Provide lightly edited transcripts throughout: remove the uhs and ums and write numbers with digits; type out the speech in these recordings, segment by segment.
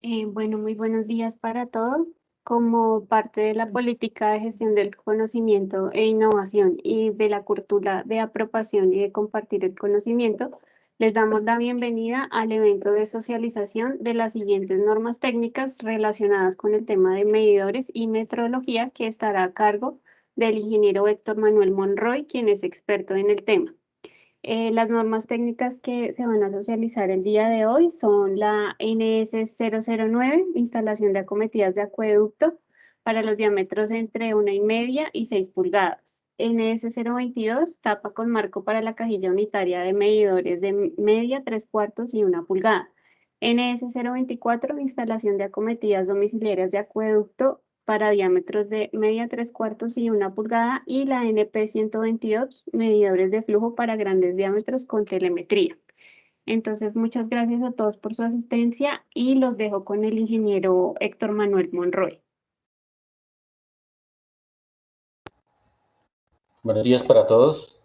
Bueno, muy buenos días para todos. Como parte de la política de gestión del conocimiento e innovación y de la cultura de apropiación y de compartir el conocimiento, les damos la bienvenida al evento de socialización de las siguientes normas técnicas relacionadas con el tema de medidores y metrología que estará a cargo del ingeniero Héctor Manuel Monroy, quien es experto en el tema. Las normas técnicas que se van a socializar el día de hoy son la NS 009, instalación de acometidas de acueducto para los diámetros entre 1,5 y 6 pulgadas. NS 022, tapa con marco para la cajilla unitaria de medidores de media, 3/4 y 1 pulgada. NS 024, instalación de acometidas domiciliarias de acueducto para diámetros de media, 3/4 y 1 pulgada, y la NP 122, medidores de flujo para grandes diámetros con telemetría. Entonces, muchas gracias a todos por su asistencia y los dejo con el ingeniero Héctor Manuel Monroy. Buenos días para todos.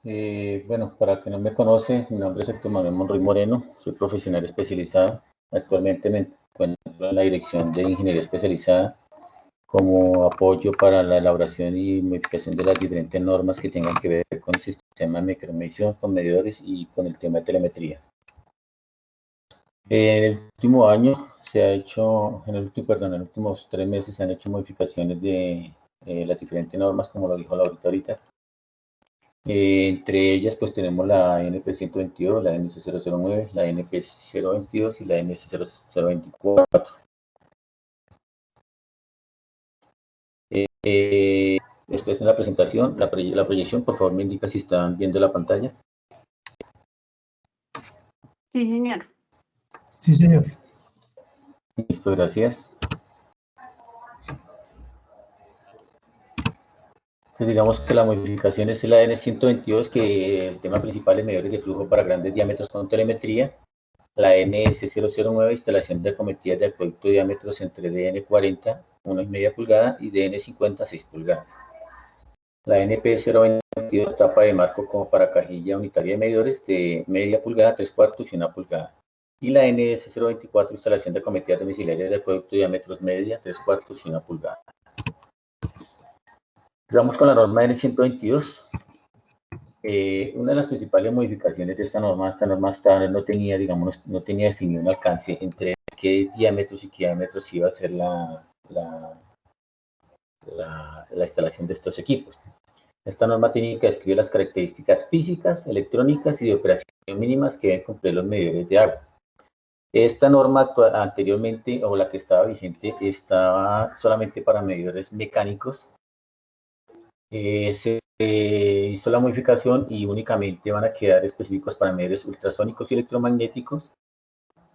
Bueno, para quien no me conoce, mi nombre es Héctor Manuel Monroy Moreno, soy profesional especializado. Actualmente me encuentro en la dirección de ingeniería especializada como apoyo para la elaboración y modificación de las diferentes normas que tengan que ver con el sistema de micromedición, con medidores y con el tema de telemetría. En el último año se ha hecho, en los últimos 3 meses se han hecho modificaciones de las diferentes normas, como lo dijo Laurita ahorita. Entre ellas, pues tenemos la NP 122, la NS 009, la NP 022 y la NS 0024. Esta es una presentación, la proyección, por favor me indica si están viendo la pantalla. Sí, señor. Sí, señor. Listo, gracias. Entonces, digamos que la modificación es la N122, que el tema principal es medidores de flujo para grandes diámetros con telemetría. La NS009, instalación de acometidas de acueducto de diámetros entre DN40, 1,5 pulgada, y DN50, 6 pulgadas. La NP022, tapa de marco como para cajilla unitaria de medidores de media pulgada, 3/4 y 1 pulgada. Y la NS024, instalación de acometidas domiciliarias de acueducto de diámetros media, 3/4 y 1 pulgada. Vamos con la norma N122. Una de las principales modificaciones de esta norma no tenía, digamos, no tenía definido un alcance entre qué diámetros y qué diámetros iba a ser la instalación de estos equipos. Esta norma técnica describe las características físicas, electrónicas y de operación mínimas que deben cumplir los medidores de agua. Esta norma anteriormente, o la que estaba vigente, estaba solamente para medidores mecánicos. Se hizo la modificación y únicamente van a quedar específicos para medidores ultrasónicos y electromagnéticos,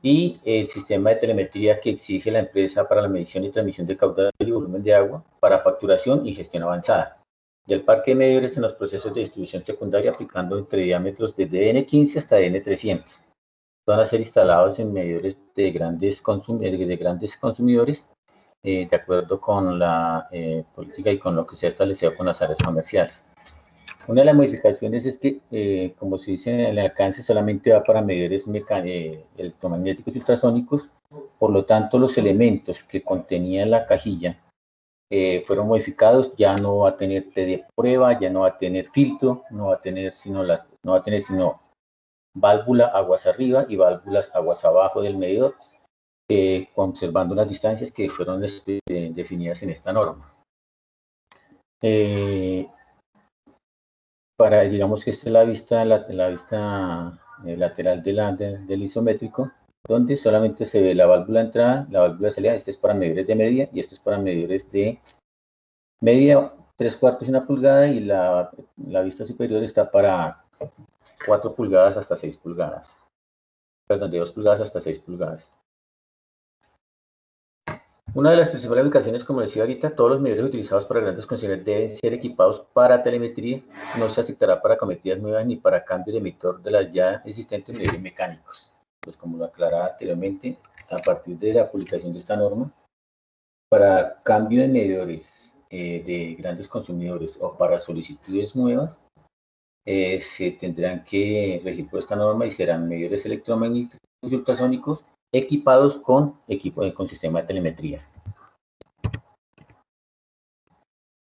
y el sistema de telemetría que exige la empresa para la medición y transmisión de caudal y volumen de agua para facturación y gestión avanzada. Y el parque de medidores en los procesos de distribución secundaria, aplicando entre diámetros desde N15 hasta N300. Van a ser instalados en medidores de grandes consumidores, de acuerdo con la política y con lo que se ha establecido con las áreas comerciales. Una de las modificaciones es que, como se dice, el alcance solamente va para medidores electromagnéticos y ultrasónicos. Por lo tanto, los elementos que contenía la cajilla fueron modificados. Ya no va a tener T de prueba, ya no va a tener filtro, no va a tener sino válvula aguas arriba y válvulas aguas abajo del medidor, conservando unas distancias que fueron definidas en esta norma. Digamos que esta es la vista lateral del isométrico, donde solamente se ve la válvula de entrada, la válvula de salida. Este es para medidores de media y este es para medidores de media, 3/4 y 1 pulgada, y la vista superior está para 4 pulgadas hasta 6 pulgadas. Perdón, de 2 pulgadas hasta 6 pulgadas. Una de las principales aplicaciones, como decía ahorita, todos los medidores utilizados para grandes concesionarios deben ser equipados para telemetría. No se aceptará para acometidas nuevas ni para cambio de emitor de las ya existentes medidores mecánicos. Pues como lo aclaraba anteriormente, a partir de la publicación de esta norma, para cambio de medidores de grandes consumidores o para solicitudes nuevas, se tendrán que regir por esta norma y serán medidores electromagnéticos y ultrasónicos equipados con sistema de telemetría.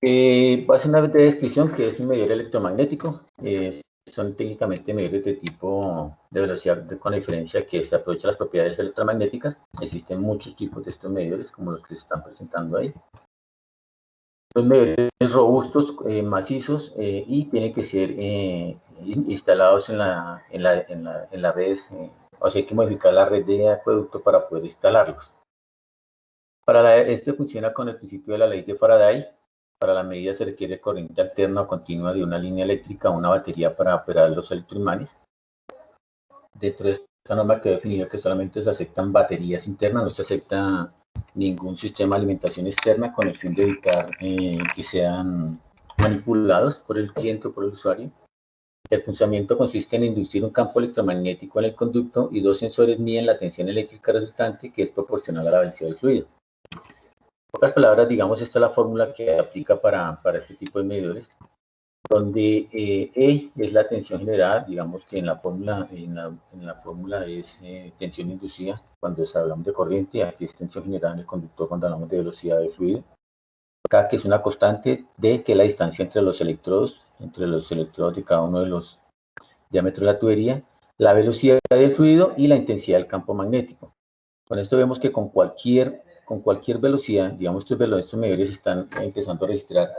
Voy a hacer una breve descripción que es un medidor electromagnético. Son técnicamente medidores de tipo de velocidad con la diferencia que se aprovechan las propiedades electromagnéticas. Existen muchos tipos de estos medidores como los que se están presentando ahí. Son medidores robustos, macizos y tienen que ser instalados en la red, o sea, hay que modificar la red de acueducto para poder instalarlos. Este funciona con el principio de la ley de Faraday. Para la medida se requiere corriente alterna o continua de una línea eléctrica o una batería para operar los electroimanes. Dentro de esta norma quedó definido que solamente se aceptan baterías internas, no se acepta ningún sistema de alimentación externa con el fin de evitar que sean manipulados por el cliente o por el usuario. El funcionamiento consiste en inducir un campo electromagnético en el conducto y dos sensores miden la tensión eléctrica resultante, que es proporcional a la velocidad del fluido. En pocas palabras, digamos, esta es la fórmula que aplica para este tipo de medidores, donde E es la tensión generada, digamos que en la fórmula es tensión inducida cuando hablamos de corriente, aquí es tensión generada en el conductor cuando hablamos de velocidad del fluido. Acá que es una constante D, que es la distancia entre los electrodos de cada uno de los diámetros de la tubería, la velocidad del fluido y la intensidad del campo magnético. Con esto vemos que con cualquier velocidad, digamos, estos medidores están empezando a registrar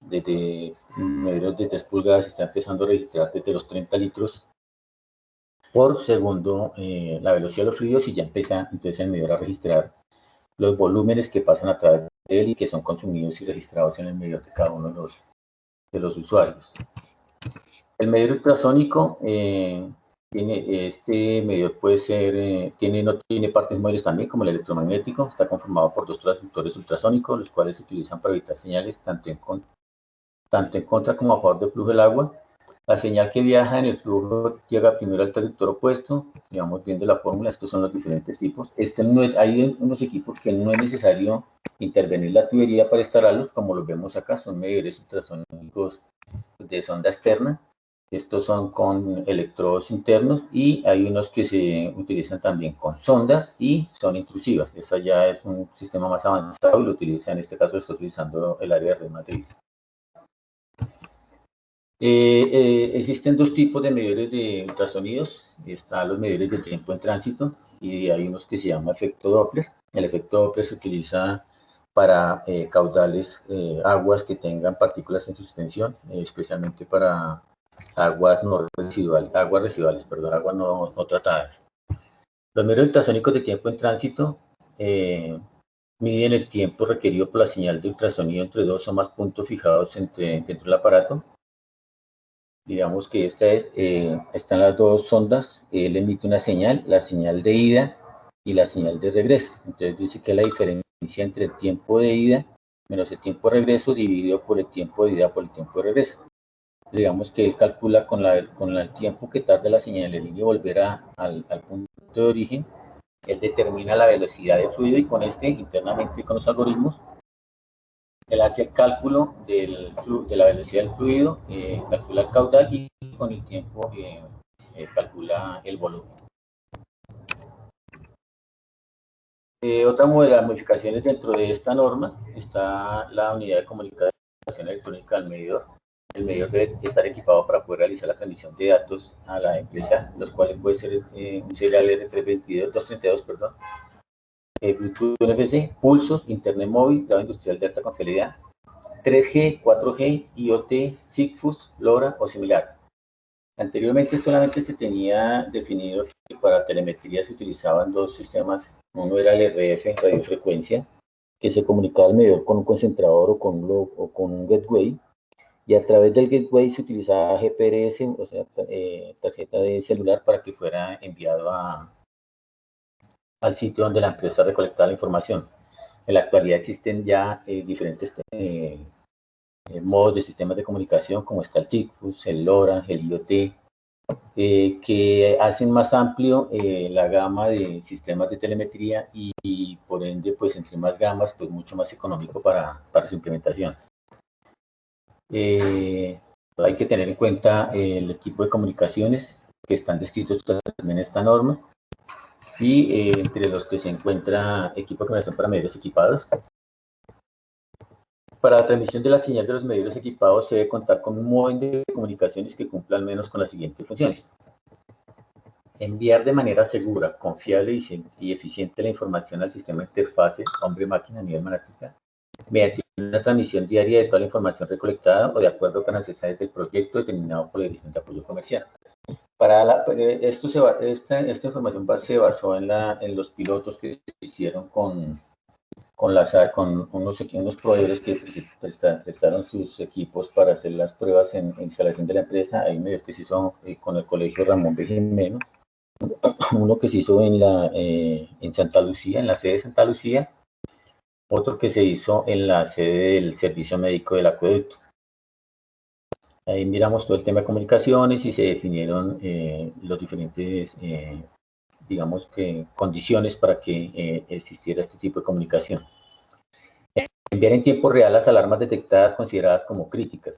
desde medidores de 3 pulgadas, está empezando a registrar desde los 30 litros por segundo la velocidad de los fluidos, y ya empieza entonces el medidor a registrar los volúmenes que pasan a través de él y que son consumidos y registrados en el medidor de cada uno de los usuarios. El medidor ultrasónico, este medidor puede ser, no tiene partes móviles también, como el electromagnético. Está conformado por dos transductores ultrasónicos, los cuales se utilizan para evitar señales tanto en contra como a favor del flujo del agua. La señal que viaja en el flujo llega primero al transductor opuesto. Digamos, viendo la fórmula, estos son los diferentes tipos. Hay unos equipos que no es necesario intervenir la tubería para instalarlos, como los vemos acá, son medidores ultrasónicos de sonda externa. Estos son con electrodos internos, y hay unos que se utilizan también con sondas y son intrusivas. Esa ya es un sistema más avanzado y lo utiliza, en este caso está utilizando el área de red matriz. Existen dos tipos de medidores de ultrasonidos. Están los medidores de tiempo en tránsito y hay unos que se llama efecto Doppler. El efecto Doppler se utiliza para caudales, aguas que tengan partículas en suspensión, especialmente para aguas residuales, aguas no tratadas. Los medidores ultrasónicos de tiempo en tránsito miden el tiempo requerido por la señal de ultrasonido entre dos o más puntos fijados dentro del aparato. Digamos que están las dos sondas, él emite una señal, la señal de ida y la señal de regreso. Entonces dice que la diferencia entre el tiempo de ida menos el tiempo de regreso dividido por el tiempo de ida por el tiempo de regreso. Digamos que él calcula con el tiempo que tarda la señal en ir y volver al punto de origen. Él determina la velocidad del fluido y con internamente con los algoritmos, él hace el cálculo de la velocidad del fluido, calcula el caudal y con el tiempo calcula el volumen. Otra de las modificaciones dentro de esta norma está la unidad de comunicación electrónica del medidor. El medidor debe estar equipado para poder realizar la transmisión de datos a la empresa, los cuales puede ser un serial R232, Bluetooth NFC, pulsos, internet móvil, grado industrial de alta confiabilidad, 3G, 4G, IoT, Sigfox, LoRa o similar. Anteriormente solamente se tenía definido que para telemetría se utilizaban dos sistemas. Uno era el RF, radiofrecuencia, que se comunicaba al medidor con un concentrador o con un gateway, y a través del gateway se utilizaba GPRS, o sea, tarjeta de celular, para que fuera enviado al sitio donde la empresa recolectaba la información. En la actualidad existen ya diferentes modos de sistemas de comunicación, como está el Sigfox, el LoRa, el IoT, que hacen más amplio la gama de sistemas de telemetría y por ende, pues entre más gamas, pues mucho más económico para su implementación. Hay que tener en cuenta el equipo de comunicaciones. que están descritos también en esta norma, y entre los que se encuentra equipo de comunicación para medidores equipados. Para la transmisión de la señal de los medidores equipados se debe contar con un módem de comunicaciones que cumpla al menos con las siguientes funciones: enviar de manera segura, confiable y eficiente la información al sistema de interfase hombre-máquina a nivel management, mediante una transmisión diaria de toda la información recolectada o de acuerdo con las necesidades del proyecto determinado por la Dirección de Apoyo Comercial. Esta información se basó en los pilotos que se hicieron con unos proveedores que prestaron sus equipos para hacer las pruebas en instalación de la empresa. Hay medio que se hizo con el Colegio Ramón B. Jimeno, uno que se hizo en Santa Lucía, en la sede de Santa Lucía, otro que se hizo en la sede del Servicio Médico del Acueducto. Ahí miramos todo el tema de comunicaciones y se definieron los diferentes, digamos que, condiciones para que existiera este tipo de comunicación. Enviar en tiempo real las alarmas detectadas consideradas como críticas.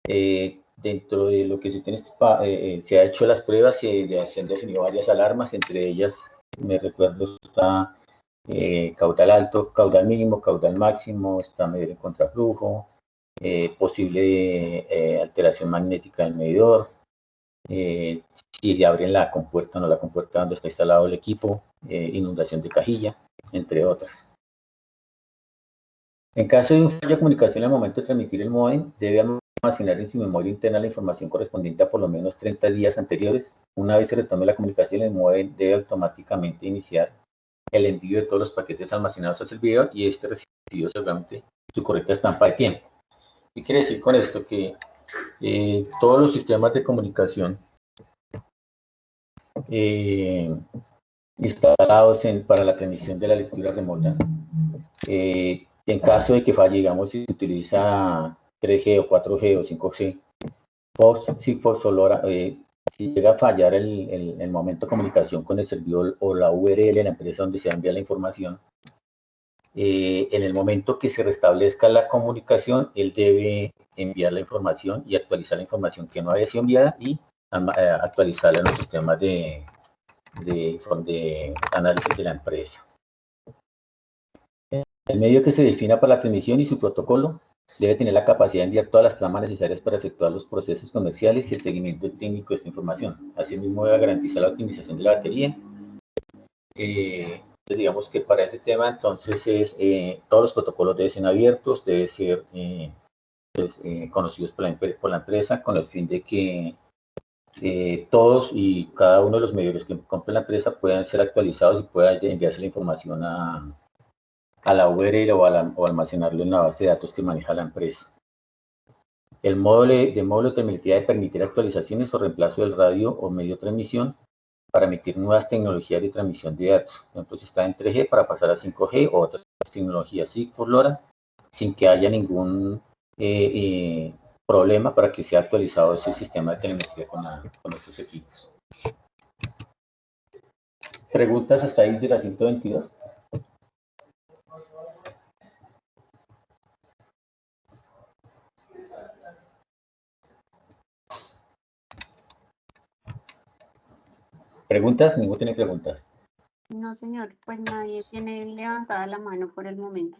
Dentro de lo que se ha hecho las pruebas, se han definido varias alarmas, entre ellas, me recuerdo, está caudal alto, caudal mínimo, caudal máximo, está medir en contraflujo, posible alteración magnética del medidor, si se abre la compuerta o no la compuerta donde está instalado el equipo, inundación de cajilla, entre otras. En caso de un fallo de comunicación al momento de transmitir el módem, debe almacenar en su memoria interna la información correspondiente a por lo menos 30 días anteriores. Una vez se retome la comunicación, el módem debe automáticamente iniciar el envío de todos los paquetes almacenados al servidor y este recibió seguramente su correcta estampa de tiempo. ¿Qué quiere decir con esto? Que todos los sistemas de comunicación instalados para la transmisión de la lectura remota, en caso de que falle, digamos, si se utiliza 3G o 4G o 5G, Sigfox o LoRa, si llega a fallar el momento de comunicación con el servidor o la URL de la empresa donde se va a enviar la información, en el momento que se restablezca la comunicación, él debe enviar la información y actualizar la información que no haya sido enviada y actualizarla en los sistemas de análisis de la empresa. El medio que se defina para la transmisión y su protocolo debe tener la capacidad de enviar todas las tramas necesarias para efectuar los procesos comerciales y el seguimiento técnico de esta información. Asimismo, debe garantizar la optimización de la batería. Digamos que para ese tema, entonces, todos los protocolos deben ser abiertos, deben ser conocidos por la empresa, con el fin de que todos y cada uno de los medios que compre la empresa puedan ser actualizados y pueda enviarse la información a la URL o almacenarlo en la base de datos que maneja la empresa. El módulo de telemetría debe permitir actualizaciones o reemplazo del radio o medio de transmisión para emitir nuevas tecnologías de transmisión de datos. Entonces está en 3G para pasar a 5G o otras tecnologías Sigfox, LoRa, sin que haya ningún problema para que sea actualizado ese sistema de telemetría con nuestros equipos. ¿Preguntas hasta ahí de la 122? ¿Preguntas? ¿Ninguno tiene preguntas? No, señor, pues nadie tiene levantada la mano por el momento.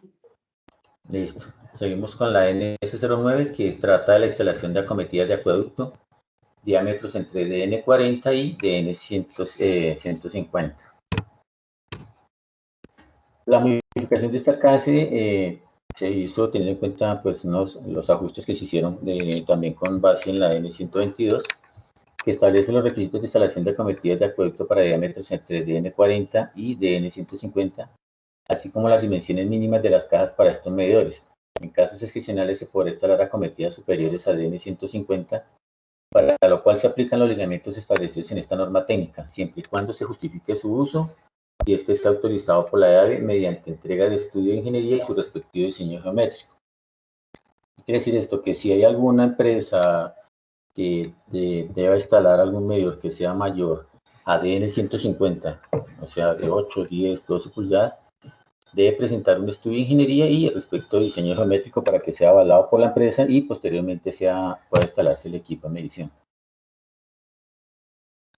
Listo. Seguimos con la NS09, que trata de la instalación de acometidas de acueducto, diámetros entre DN40 y DN150. La modificación de esta clase se hizo teniendo en cuenta pues, los ajustes que se hicieron también con base en la N122, que establece los requisitos de instalación de acometidas de acueducto para diámetros entre DN40 y DN150, así como las dimensiones mínimas de las cajas para estos medidores. En casos excepcionales se podrá instalar acometidas superiores a DN150, para lo cual se aplican los lineamientos establecidos en esta norma técnica, siempre y cuando se justifique su uso y este está autorizado por la EAVE mediante entrega de estudio de ingeniería y su respectivo diseño geométrico. Quiere decir esto, que si hay alguna empresa que deba instalar algún medidor que sea mayor a DN150, o sea, de 8, 10, 12 pulgadas, debe presentar un estudio de ingeniería y respecto de diseño geométrico para que sea avalado por la empresa y posteriormente pueda instalarse el equipo de medición.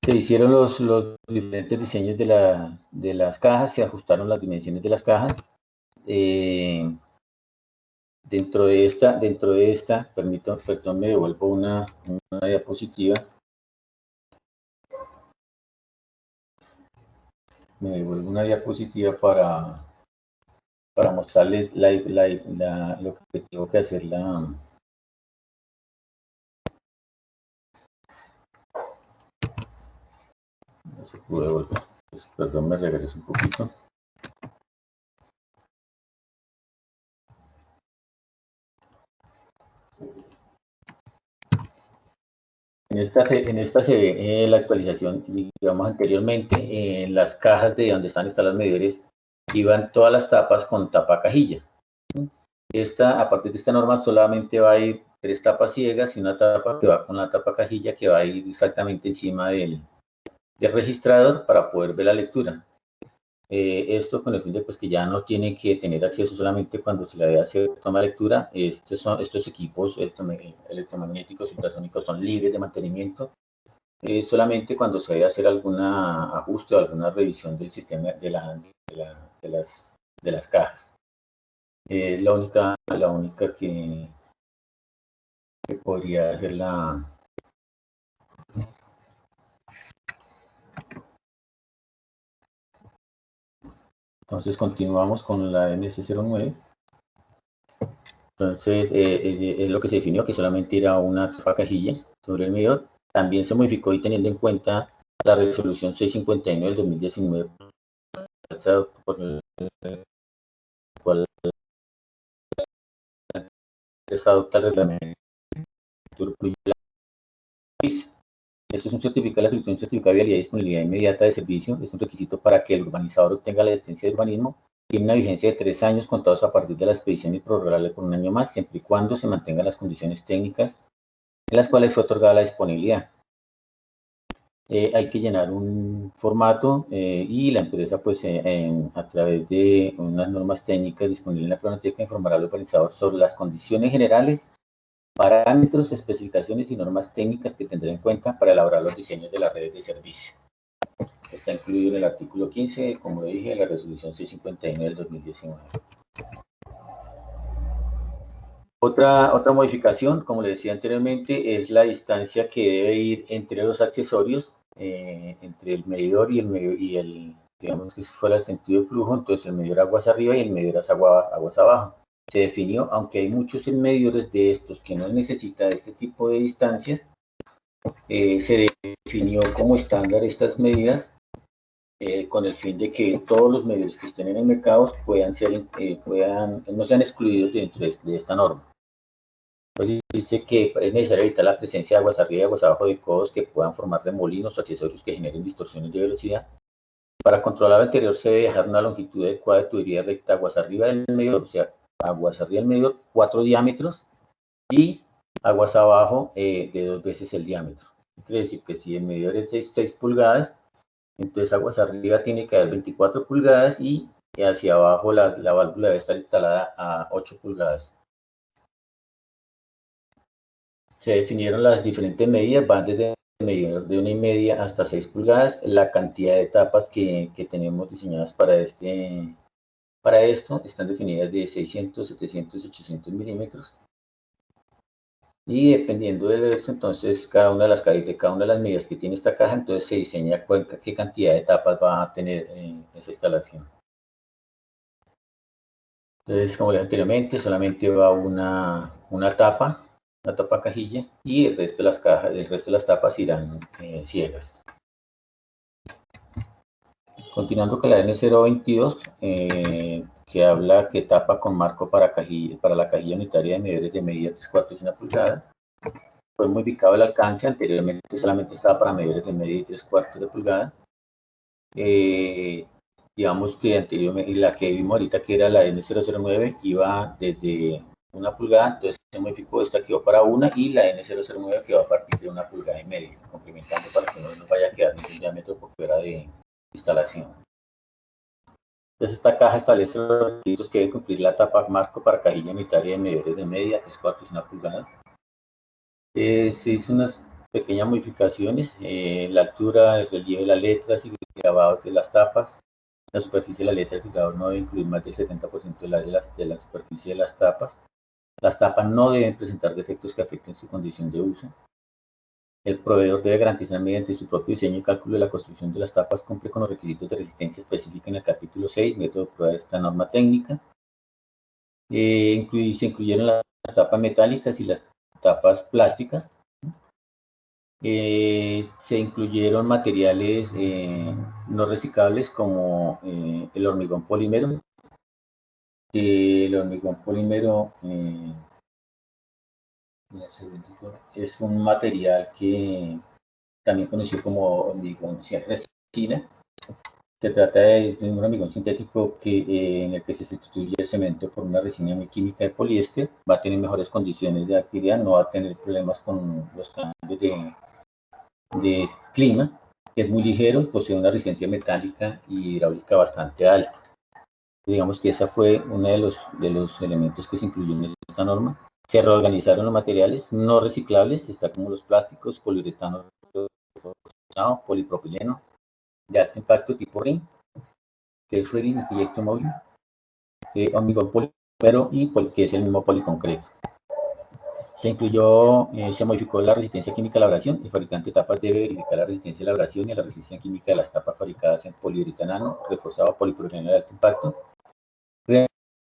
Se hicieron los diferentes diseños de las cajas, se ajustaron las dimensiones de las cajas. Dentro de esta, perdón, me devuelvo una diapositiva. Me devuelvo una diapositiva para mostrarles lo que tengo que hacer no se pudo devolver. Pues, perdón, me regreso un poquito. En esta se ve la actualización, digamos anteriormente, en las cajas de donde están instalados los medidores, iban todas las tapas con tapa cajilla. A partir de esta norma solamente va a ir 3 tapas ciegas y una tapa que va con la tapa cajilla que va a ir exactamente encima del registrador para poder ver la lectura. Esto con el fin de pues, que ya no tiene que tener acceso solamente cuando se le debe hacer toma de lectura. Estos equipos electromagnéticos y ultrasónicos son libres de mantenimiento. Solamente cuando se debe hacer algún ajuste o alguna revisión del sistema de las cajas. La única que podría hacer Entonces continuamos con la NS09. Entonces es lo que se definió, que solamente era una tapa cajilla sobre el medidor. También se modificó y teniendo en cuenta la resolución 659 del 2019, por el cual se adopta el reglamento. Esto es un certificado, la solución certificada de vialidad y disponibilidad inmediata de servicio. Es un requisito para que el urbanizador obtenga la licencia de urbanismo. Tiene una vigencia de 3 años contados a partir de la expedición y prorrogable por 1 año más, siempre y cuando se mantengan las condiciones técnicas en las cuales fue otorgada la disponibilidad. Hay que llenar un formato y la empresa, pues, a través de unas normas técnicas disponibles en la Planoteca, informará al urbanizador sobre las condiciones generales, parámetros, especificaciones y normas técnicas que tendrá en cuenta para elaborar los diseños de las redes de servicio. Está incluido en el artículo 15, como lo dije, de la resolución 659 del 2019. Otra modificación, como le decía anteriormente, es la distancia que debe ir entre los accesorios, entre el medidor y el, digamos que si fuera el sentido de flujo, entonces el medidor aguas arriba y el medidor aguas abajo. Se definió, aunque hay muchos medidores de estos que no necesitan este tipo de distancias, se definió como estándar estas medidas con el fin de que todos los medidores que estén en el mercado no sean excluidos dentro de esta norma. Entonces dice que es necesario evitar la presencia de aguas arriba y aguas abajo de codos que puedan formar remolinos o accesorios que generen distorsiones de velocidad. Para controlar lo anterior se debe dejar una longitud adecuada de tubería recta aguas arriba del medidor, o sea, aguas arriba del medidor, 4 diámetros y aguas abajo de 2 veces el diámetro. Quiere decir que si el medidor es de 6 pulgadas, entonces aguas arriba tiene que haber 24 pulgadas y hacia abajo la válvula debe estar instalada a 8 pulgadas. Se definieron las diferentes medidas, van desde el medidor de 1,5 hasta 6 pulgadas, la cantidad de etapas que tenemos diseñadas para esto están definidas de 600, 700, 800 milímetros. Y dependiendo de esto, entonces cada una de las medidas que tiene esta caja, entonces se diseña qué cantidad de etapas va a tener esa instalación. Entonces, como dije anteriormente, solamente va una tapa cajilla, y el resto de las tapas irán ciegas. Continuando con la N022, que habla que tapa con marco para la cajilla unitaria de medidores de medida 3/4 y 1 pulgada. Fue modificado el alcance, anteriormente solamente estaba para medidores de medida 3/4 de pulgada. Digamos que anteriormente, la que vimos ahorita, que era la N009, iba desde 1 pulgada, entonces se modificó, esta quedó para 1, y la N009 quedó a partir de 1,5 pulgadas, complementando para que no nos vaya a quedar ningún diámetro por fuera de instalación. Entonces esta caja establece los requisitos que debe cumplir la tapa marco para cajilla unitaria de medidores de media 3/4 y 1 pulgada. Se hizo unas pequeñas modificaciones, la altura, el relieve de las letras y grabados de las tapas. La superficie de las letras y grabados no debe incluir más del 70% del área de la superficie de las tapas. Las tapas no deben presentar defectos que afecten su condición de uso. El proveedor debe garantizar mediante su propio diseño y cálculo de la construcción de las tapas cumple con los requisitos de resistencia específica en el capítulo 6, método de prueba de esta norma técnica. Se incluyeron las tapas metálicas y las tapas plásticas. Se incluyeron materiales no reciclables como el hormigón polímero. El hormigón polímero es un material que también conocido como hormigón resina. Se trata de un hormigón sintético en el que se sustituye el cemento por una resina muy química de poliéster. Va a tener mejores condiciones de actividad, no va a tener problemas con los cambios de clima. Es muy ligero y posee una resistencia metálica y hidráulica bastante alta. Digamos que ese fue uno de los elementos que se incluyó en esta norma. Se reorganizaron los materiales no reciclables, está como los plásticos, poliuretano, polipropileno, de alto impacto tipo RIN, que es Ready Injection Molding, hormigón polímero y que es el mismo policoncreto. Se modificó la resistencia química a la abrasión. El fabricante de tapas debe verificar la resistencia a la abrasión y a la resistencia química de las tapas fabricadas en poliuretano reforzado polipropileno de alto impacto.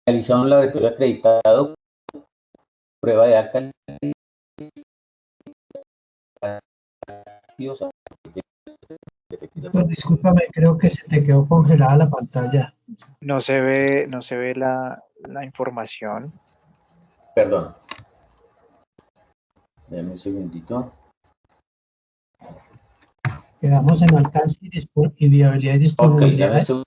Realizar un laboratorio acreditado, prueba de alta Pues discúlpame, creo que se te quedó congelada la pantalla. No se ve la información. Perdón. Dame un segundito. Quedamos en alcance y viabilidad y disponibilidad. Ok, dame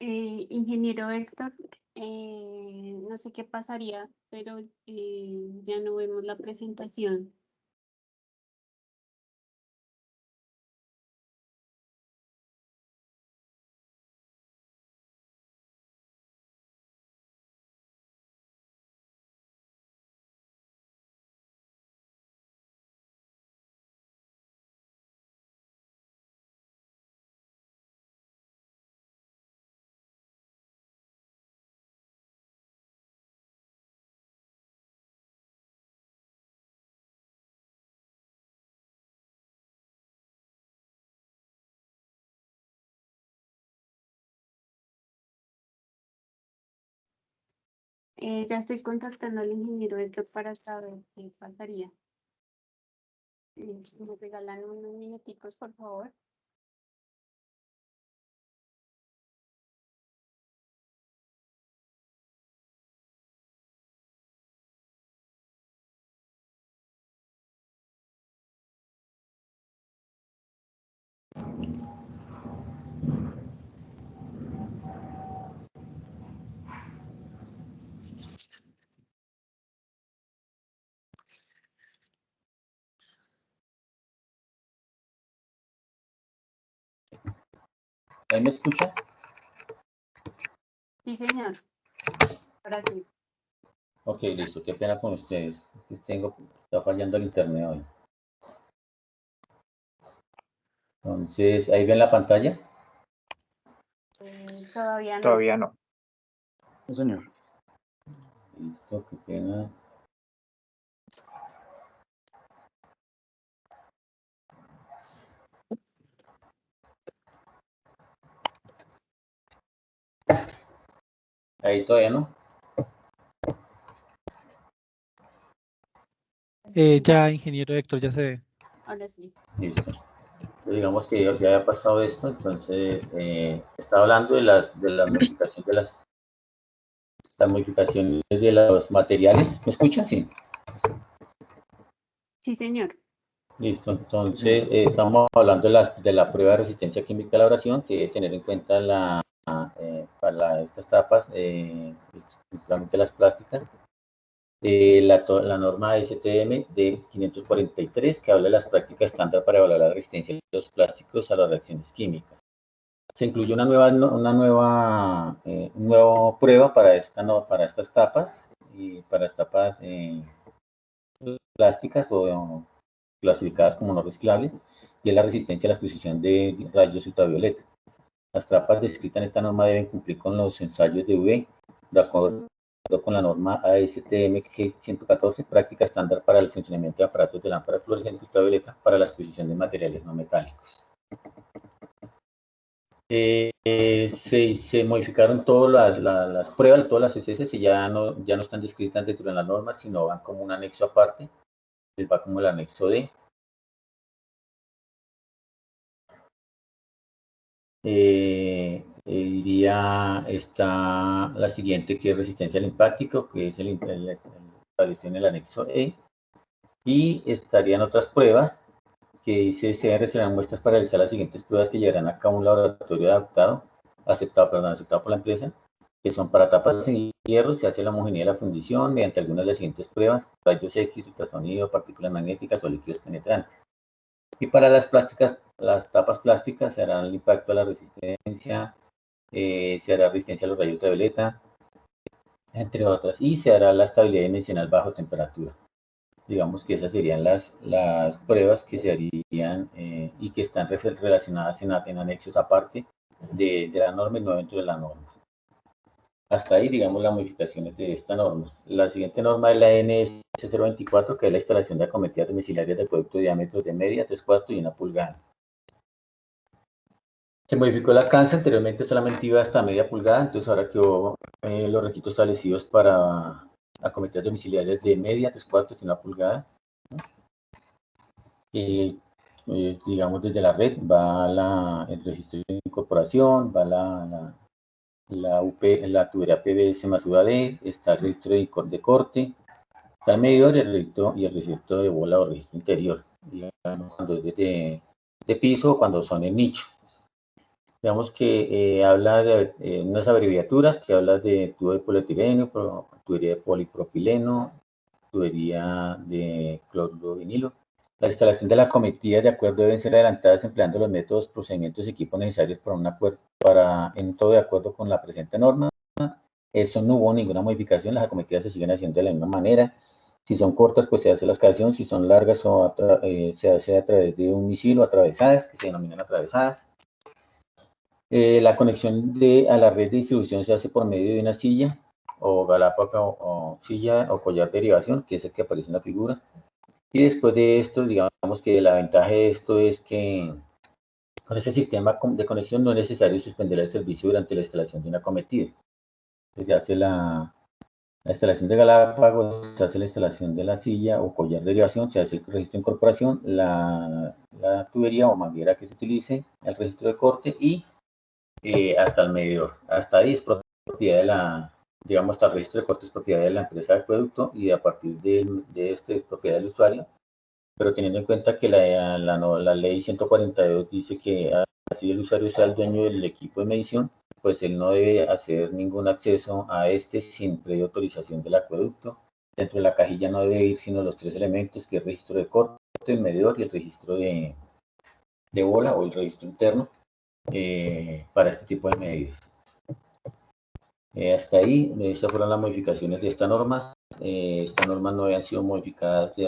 Ingeniero Héctor, no sé qué pasaría, pero ya no vemos la presentación. Ya estoy contactando al ingeniero Héctor para saber qué pasaría. ¿Me regalan unos minuticos, por favor? ¿Ahí me escucha? Sí, señor. Ahora sí. Ok, listo. Qué pena con ustedes. Está fallando el internet hoy. Entonces, ahí ven la pantalla. Todavía no. Todavía no. Sí, señor. Listo, qué pena. Ahí todavía no. Ya, ingeniero Héctor, ya se ve. Ahora sí. Listo. Entonces, digamos que ya había pasado esto, entonces estaba hablando de las modificaciones las modificaciones de los materiales. ¿Me escuchan? Sí. Sí, señor. Listo, entonces estamos hablando de la prueba de resistencia química a la abrasión, que debe tener en cuenta para estas tapas, principalmente las plásticas, la norma STM de 543, que habla de las prácticas estándar para evaluar la resistencia de los plásticos a las reacciones químicas. Se incluye una nueva prueba para estas tapas y para las tapas plásticas o clasificadas como no reciclables, y es la resistencia a la exposición de rayos ultravioleta. Las tapas descritas en esta norma deben cumplir con los ensayos de UV, de acuerdo con la norma ASTM G114, práctica estándar para el funcionamiento de aparatos de lámpara fluorescente ultravioleta para la exposición de materiales no metálicos. Se modificaron todas las pruebas, todas las ECS, y ya no están descritas dentro de las normas, sino van como un anexo aparte, les va como el anexo D. Está la siguiente, que es resistencia al impacto, que es el establecido en el anexo E, y estarían otras pruebas que dice: se deben reservar muestras para realizar las siguientes pruebas que llevarán a cabo un laboratorio aceptado por la empresa, que son para tapas en hierro. Se hace la homogeneidad de la fundición mediante algunas de las siguientes pruebas: rayos X, ultrasonido, partículas magnéticas o líquidos penetrantes. Y para las tapas plásticas se hará el impacto a la resistencia, se hará resistencia a los rayos ultravioleta, entre otras, y se hará la estabilidad dimensional bajo temperatura. Digamos que esas serían las pruebas que se harían y que están relacionadas en anexos aparte de la norma y no dentro de la norma. Hasta ahí, digamos, las modificaciones de esta norma. La siguiente norma es la NS 024, que es la instalación de acometidas domiciliarias de producto de diámetros de media, 3/4 y 1 pulgada. Se modificó el alcance, anteriormente solamente iba hasta media pulgada, entonces ahora quedó los requisitos establecidos para acometidas domiciliarias de media, 3/4 y 1 pulgada. Digamos, desde la red va el registro de incorporación, va la tubería PVS más UAD, está el registro de corte, está el medidor y el registro de bola o registro interior, digamos, cuando es de piso o cuando son en nicho. Digamos que habla de unas abreviaturas que habla de tubo de polietileno, tubería de polipropileno, tubería de clorovinilo. La instalación de la acometida de acuerdo deben ser adelantadas empleando los métodos, procedimientos y equipos necesarios en todo de acuerdo con la presente norma. Eso no hubo ninguna modificación, las acometidas se siguen haciendo de la misma manera. Si son cortas, pues se hace la excavación; si son largas, se hace a través de un misil o atravesadas, que se denominan atravesadas. La conexión a la red de distribución se hace por medio de una silla o galápaga o silla o collar de derivación, que es el que aparece en la figura. Y después de esto, digamos que la ventaja de esto es que con ese sistema de conexión no es necesario suspender el servicio durante la instalación de una acometida. Se hace la instalación de galápagos, se hace la instalación de la silla o collar de derivación, se hace el registro de incorporación, la tubería o manguera que se utilice, el registro de corte y hasta el medidor. Hasta ahí es propiedad digamos, hasta el registro de corte es propiedad de la empresa de acueducto, y a partir de este es propiedad del usuario, pero teniendo en cuenta que la ley 142 dice que así el usuario sea el dueño del equipo de medición, pues él no debe hacer ningún acceso a este sin previa autorización del acueducto. Dentro de la cajilla no debe ir sino los 3 elementos, que es el registro de corte, el medidor y el registro de bola o el registro interno para este tipo de medidas. Hasta ahí, estas fueron las modificaciones de esta norma. Estas normas no habían sido modificadas de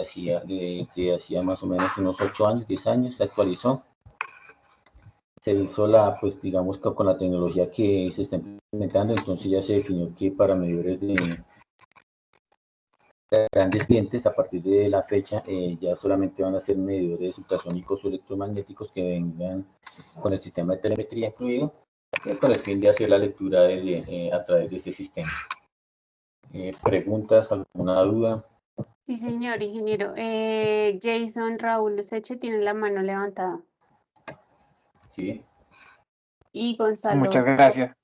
hacía más o menos unos 8 años, 10 años, se actualizó. se hizo la, pues digamos que con la tecnología que se está implementando, entonces ya se definió que para medidores de grandes clientes a partir de la fecha ya solamente van a ser medidores ultrasónicos o electromagnéticos que vengan con el sistema de telemetría incluido, con el fin de hacer la lectura a través de este sistema. ¿Preguntas, alguna duda? Sí, señor ingeniero. Jason Raúl Oseche tiene la mano levantada. Sí. Y Gonzalo. Muchas gracias.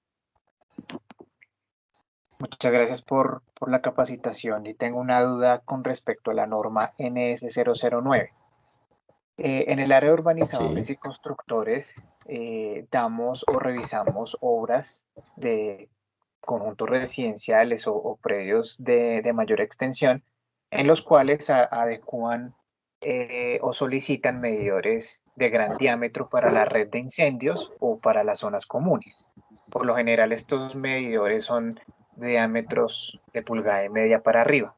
Muchas gracias por la capacitación. Y tengo una duda con respecto a la norma NS009. En el área de urbanizadores Sí. y constructores damos o revisamos obras de conjuntos residenciales o predios de mayor extensión en los cuales adecúan o solicitan medidores de gran diámetro para la red de incendios o para las zonas comunes. Por lo general estos medidores son de diámetros de pulgada y media para arriba.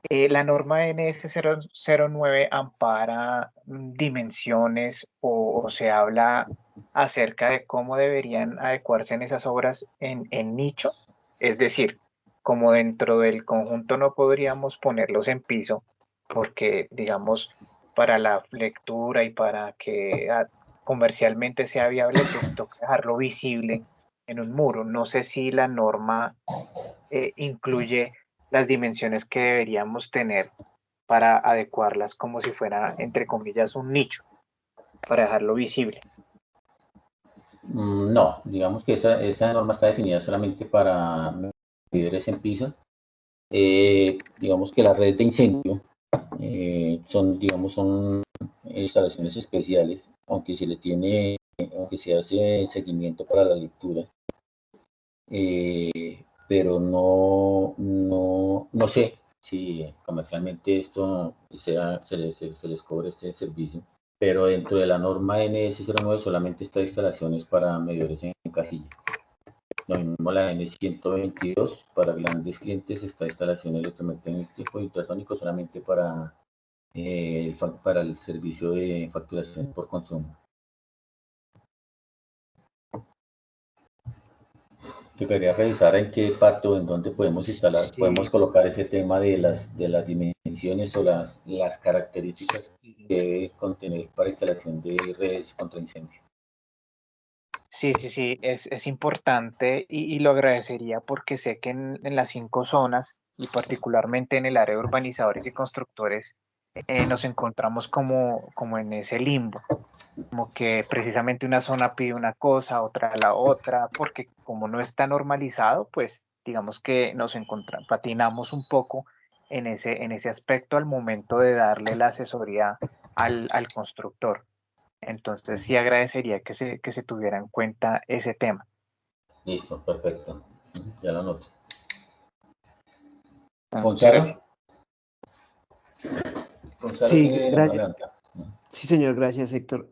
La norma NS009 ampara dimensiones o se habla acerca de cómo deberían adecuarse en esas obras en nicho, es decir, como dentro del conjunto no podríamos ponerlos en piso, porque digamos para la lectura y para que comercialmente sea viable, pues toca dejarlo visible en un muro. No sé si la norma incluye las dimensiones que deberíamos tener para adecuarlas como si fuera, entre comillas, un nicho, para dejarlo visible. No, digamos que esa norma está definida solamente para medidores en piso. Digamos que la red de incendio son instalaciones especiales, aunque aunque se hace seguimiento para la lectura, pero no sé si comercialmente esto se les cobra este servicio, pero dentro de la norma NS09 solamente está instalaciones para medidores en cajilla. Lo mismo la N122 para grandes clientes, está instalación electromagnético y ultrasónico solamente para el servicio de facturación por consumo. Que quería revisar en qué parte o en dónde podemos instalar, Sí, podemos colocar ese tema de las dimensiones o las características que debe contener para instalación de redes contra incendio. sí, es importante y lo agradecería porque sé que en las 5 zonas y particularmente en el área de urbanizadores y constructores nos encontramos como en ese limbo, como que precisamente una zona pide una cosa, otra la otra, porque como no está normalizado, pues digamos que nos encontramos, patinamos un poco en ese aspecto al momento de darle la asesoría al constructor. Entonces sí agradecería que se tuviera en cuenta ese tema. Listo, perfecto. Ya lo noto. Muchas Gonzalo. gracias. Gonzalo Sí, tiene la mano gracias. levantada. Sí, señor, gracias, Héctor.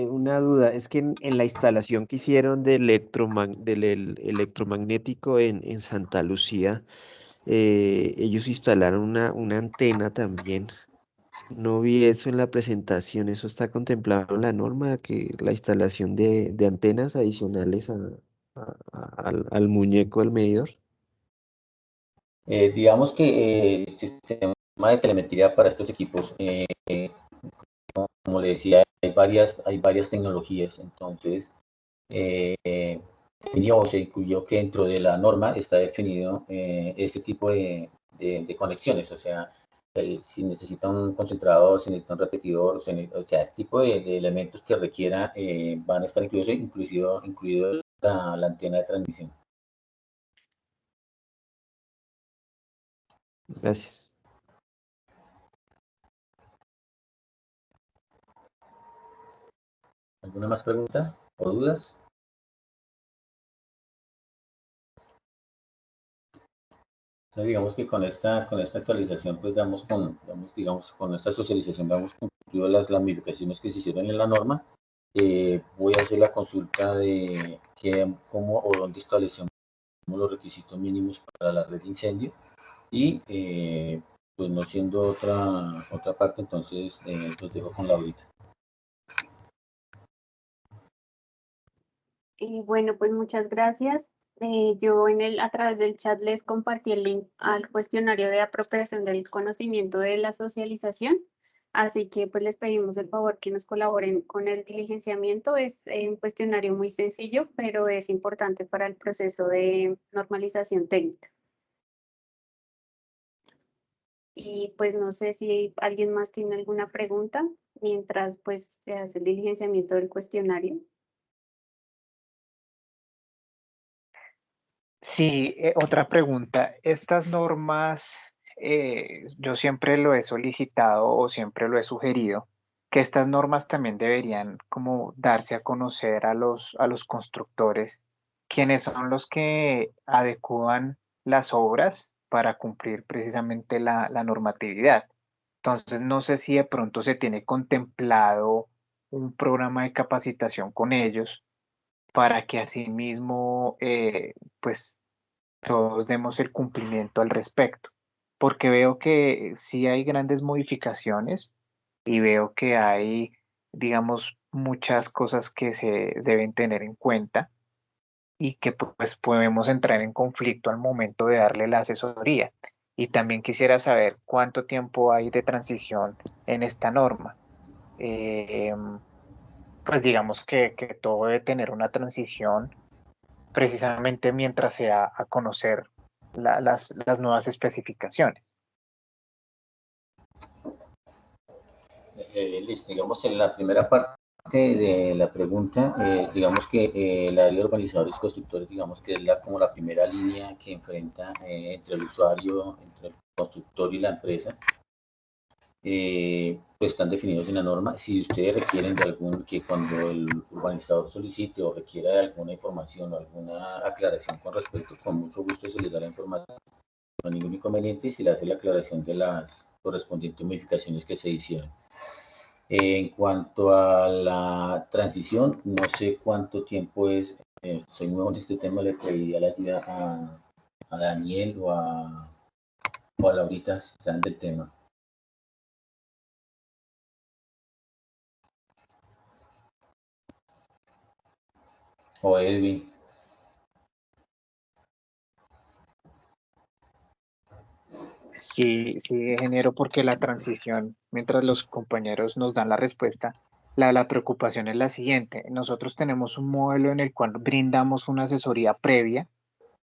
Una duda, es que en la instalación que hicieron del electromagnético en Santa Lucía, ellos instalaron una antena también. No vi eso en la presentación, eso está contemplado en la norma, que la instalación de antenas adicionales al muñeco del medidor. Digamos que el sistema de telemetría para estos equipos, como le decía, hay varias tecnologías, entonces se incluyó que dentro de la norma está definido este tipo de conexiones, o sea, si necesita un concentrador, si necesita un repetidor, o sea, el tipo de elementos que requiera van a estar incluido la antena de transmisión. Gracias. ¿Alguna más pregunta o dudas? Digamos que con esta actualización, pues digamos, con esta socialización damos cumplido las modificaciones que se hicieron en la norma. Voy a hacer la consulta de cómo o dónde establecemos los requisitos mínimos para la red de incendio y pues no siendo otra parte, entonces los dejo con Laurita. Bueno, pues muchas gracias. Yo a través del chat les compartí el link al cuestionario de apropiación del conocimiento de la socialización. Así que pues les pedimos el favor que nos colaboren con el diligenciamiento. Es un cuestionario muy sencillo, pero es importante para el proceso de normalización técnica. Y pues no sé si alguien más tiene alguna pregunta mientras pues se hace el diligenciamiento del cuestionario. Sí, otra pregunta. Estas normas, yo siempre lo he solicitado o siempre lo he sugerido, que estas normas también deberían como darse a conocer a los constructores, quienes son los que adecúan las obras para cumplir precisamente la normatividad. Entonces, no sé si de pronto se tiene contemplado un programa de capacitación con ellos para que asimismo, pues, todos demos el cumplimiento al respecto, porque veo que sí hay grandes modificaciones y veo que hay, digamos, muchas cosas que se deben tener en cuenta y que pues podemos entrar en conflicto al momento de darle la asesoría. Y también quisiera saber cuánto tiempo hay de transición en esta norma. Eh, pues digamos que todo debe tener una transición precisamente mientras se da a conocer las nuevas especificaciones. Listo, digamos en la primera parte de la pregunta, digamos que el área de urbanizadores y constructores, digamos que es como la primera línea que enfrenta entre el usuario, entre el constructor y la empresa. Pues están definidos en la norma. Si ustedes requieren de que cuando el urbanizador solicite o requiera de alguna información o alguna aclaración con respecto, con mucho gusto se les da la información, no hay ningún inconveniente y se le hace la aclaración de las correspondientes modificaciones que se hicieron. En cuanto a la transición, no sé cuánto tiempo es, soy nuevo en este tema, le pediría la ayuda a Daniel o a Laurita, si saben del tema. O Edwin. Sí, sí, ingeniero, porque la transición, mientras los compañeros nos dan la respuesta, la preocupación es la siguiente. Nosotros tenemos un modelo en el cual brindamos una asesoría previa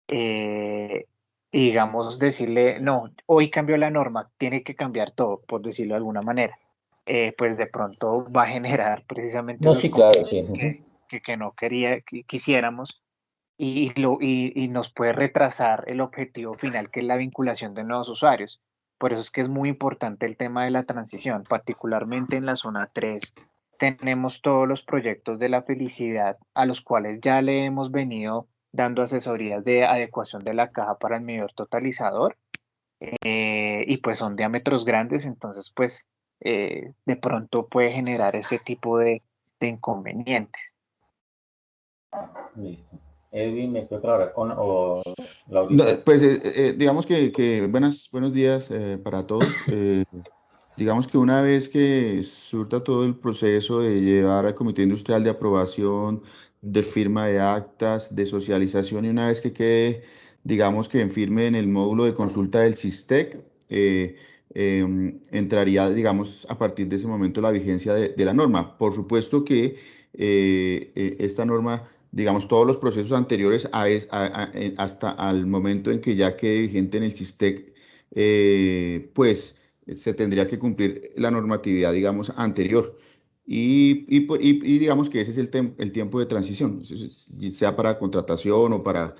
y digamos decirle, no, hoy cambió la norma, tiene que cambiar todo, por decirlo de alguna manera. Pues de pronto va a generar precisamente No, esos sí, claro, sí. conflictos que no quisiéramos y nos puede retrasar el objetivo final, que es la vinculación de nuevos usuarios. Por eso es que es muy importante el tema de la transición, particularmente en la zona 3. Tenemos todos los proyectos de la felicidad a los cuales ya le hemos venido dando asesorías de adecuación de la caja para el medidor totalizador y pues son diámetros grandes, entonces pues de pronto puede generar ese tipo de inconvenientes. Listo. Edwin, ¿me puede colaborar con o No, Laurita? pues digamos que buenos días para todos. Digamos que una vez que surta todo el proceso de llevar al Comité Industrial de aprobación, de firma de actas, de socialización, y una vez que quede, digamos que en firme en el módulo de consulta del SISTEC, entraría, digamos, a partir de ese momento la vigencia de la norma. Por supuesto que esta norma, digamos, todos los procesos anteriores hasta al momento en que ya quede vigente en el SISTEC, pues se tendría que cumplir la normatividad, digamos, anterior. Y digamos que ese es el tiempo de transición, sea para contratación o para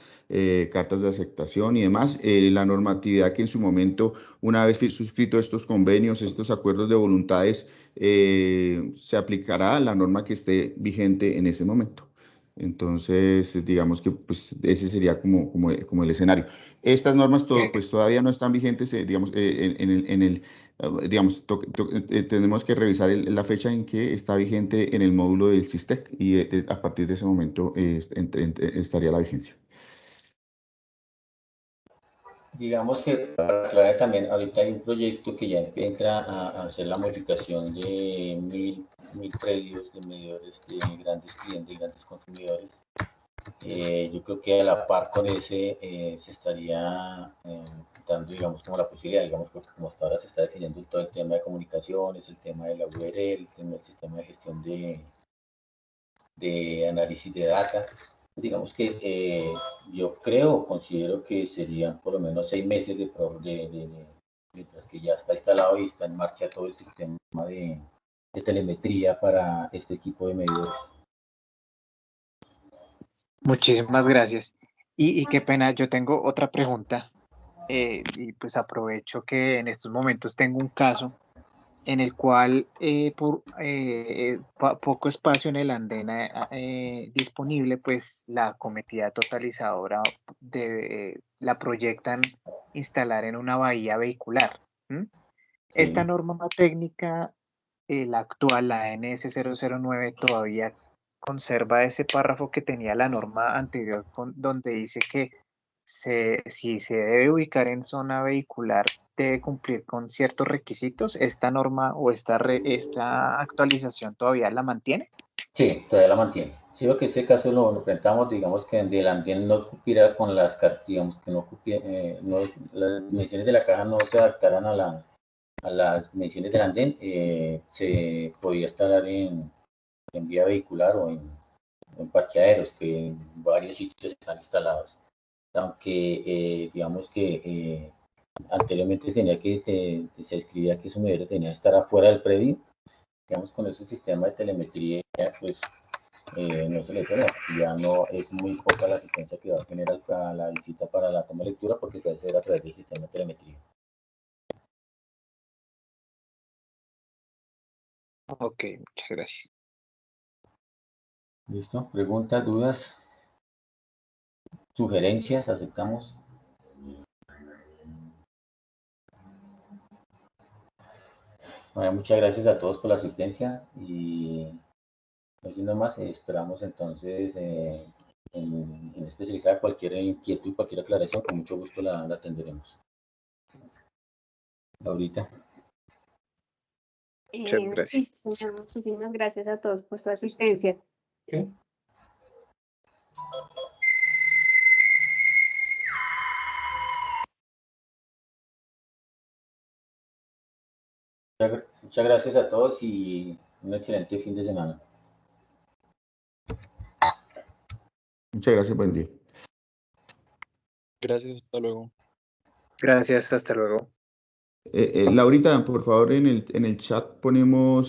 cartas de aceptación y demás. La normatividad que en su momento, una vez suscrito estos convenios, estos acuerdos de voluntades, se aplicará a la norma que esté vigente en ese momento. Entonces, digamos que pues, ese sería como el escenario. Estas normas pues, todavía no están vigentes, digamos, digamos, tenemos que revisar la fecha en que está vigente en el módulo del SISTEC y a partir de ese momento estaría la vigencia. Digamos que para aclarar también, ahorita hay un proyecto que ya entra a hacer la modificación de 1000 predios de medidores de grandes clientes y grandes consumidores. Yo creo que a la par con ese se estaría dando, digamos, como la posibilidad, digamos, porque como hasta ahora se está definiendo todo el tema de comunicaciones, el tema de la URL, el tema del sistema de gestión de análisis de data. Digamos que yo creo, considero que serían por lo menos 6 meses mientras que ya está instalado y está en marcha todo el sistema de telemetría para este equipo de medidores. Muchísimas gracias. Y qué pena, yo tengo otra pregunta, y pues aprovecho que en estos momentos tengo un caso en el cual por poco espacio en el andén disponible, pues la cometida totalizadora la proyectan instalar en una bahía vehicular. ¿Mm? Esta Sí. norma técnica, la actual, la NS009, todavía conserva ese párrafo que tenía la norma anterior, donde dice que si se debe ubicar en zona vehicular, debe cumplir con ciertos requisitos. ¿Esta norma o esta actualización todavía la mantiene? Sí, todavía la mantiene. Sí, lo que en este caso lo presentamos, digamos que el andén no cumpliera con las cartas, digamos que las mediciones de la caja no se adaptaran a las mediciones del andén, se podía instalar en vía vehicular o en parqueaderos, que en varios sitios están instalados. Aunque digamos que anteriormente se escribía que su medidor tenía que estar afuera del predio, digamos con ese sistema de telemetría, pues no se le pone, ya no es muy poca la asistencia que va a tener a la visita para la toma de lectura porque se va a hacer a través del sistema de telemetría. Ok, muchas gracias. ¿Listo? ¿Preguntas, dudas, sugerencias? ¿Aceptamos? Bueno, muchas gracias a todos por la asistencia y no siendo más, esperamos entonces en especializar cualquier inquietud, cualquier aclaración, con mucho gusto la atenderemos. Ahorita. Muchas gracias. Sí, señor, muchísimas gracias a todos por su asistencia. Muchas gracias a todos y un excelente fin de semana. Muchas gracias, buen día. Gracias, hasta luego. Gracias, hasta luego. Laurita, por favor, en el chat ponemos